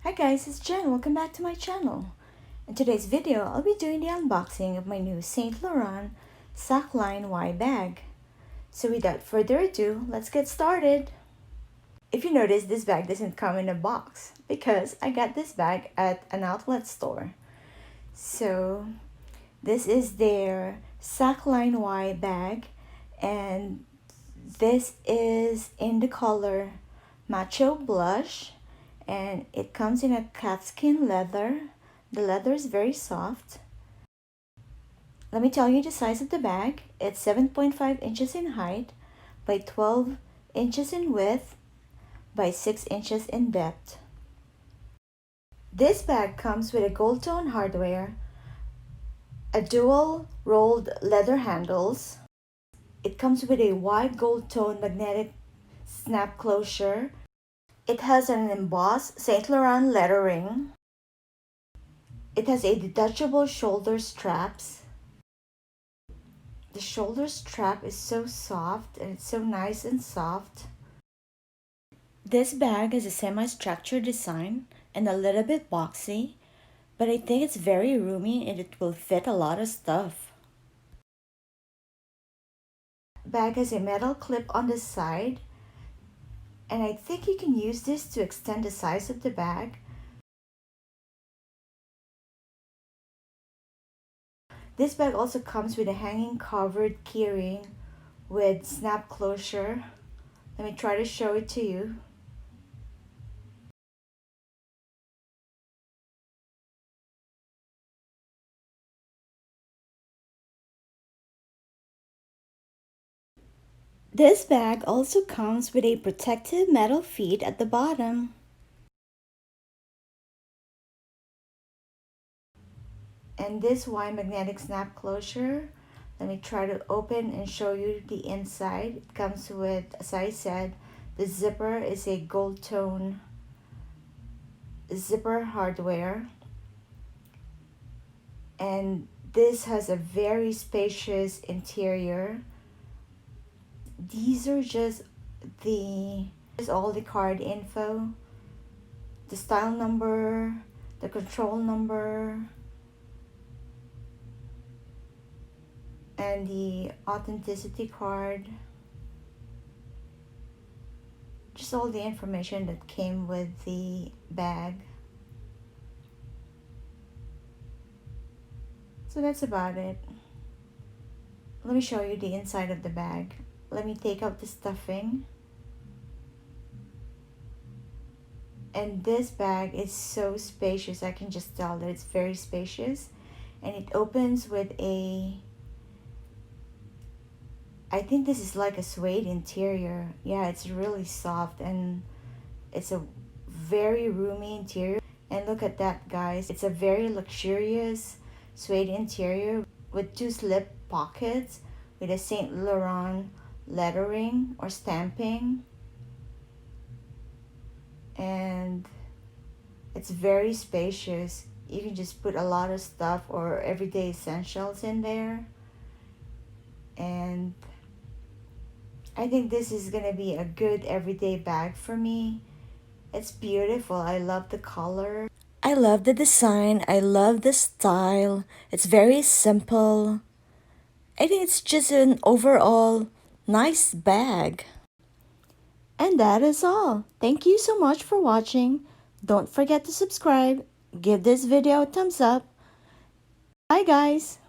Hi guys, it's Jen. Welcome back to my channel. In today's video, I'll be doing the unboxing of my new Saint Laurent SAC LIGNE Y bag. So without further ado, let's get started. If you notice, this bag doesn't come in a box because I got this bag at an outlet store. So this is their SAC LIGNE Y bag, and this is in the color Macho Blush. And it comes in a catskin leather. The leather is very soft. Let me tell you the size of the bag. It's 7.5 inches in height by 12 inches in width by 6 inches in depth. This bag comes with a gold tone hardware, a dual rolled leather handles. It comes with a wide gold tone magnetic snap closure. It has an embossed Saint Laurent lettering. It has a detachable shoulder straps. The shoulder strap is so soft and it's so nice and soft. This bag has a semi-structured design and a little bit boxy, but I think it's very roomy and it will fit a lot of stuff. The bag has a metal clip on the side, and I think you can use this to extend the size of the bag. This bag also comes with a hanging covered keyring with snap closure. Let me try to show it to you. This bag also comes with a protective metal feet at the bottom. And this Y magnetic snap closure, let me try to open and show you the inside. It comes with, as I said, the zipper is a gold tone zipper hardware. And this has a very spacious interior. These are just all the card info, the style number, the control number, and the authenticity card. Just all the information that came with the bag. So that's about it. Let me show you the inside of the bag. Let me take out the stuffing. And this bag is so spacious. I can just tell that it's very spacious. And it opens with a, I think this is like a suede interior. Yeah, it's really soft and it's a very roomy interior. And look at that, guys. It's a very luxurious suede interior with 2 slip pockets with a Saint Laurent lettering or stamping. And it's very spacious. You can just put a lot of stuff or everyday essentials in there. And I think this is gonna be a good everyday bag for me. It's beautiful. I love the color. I love the design. I love the style. It's very simple. I think it's just an overall nice bag. And that is all. Thank you so much for watching. Don't forget to subscribe. Give this video a thumbs up. Bye guys.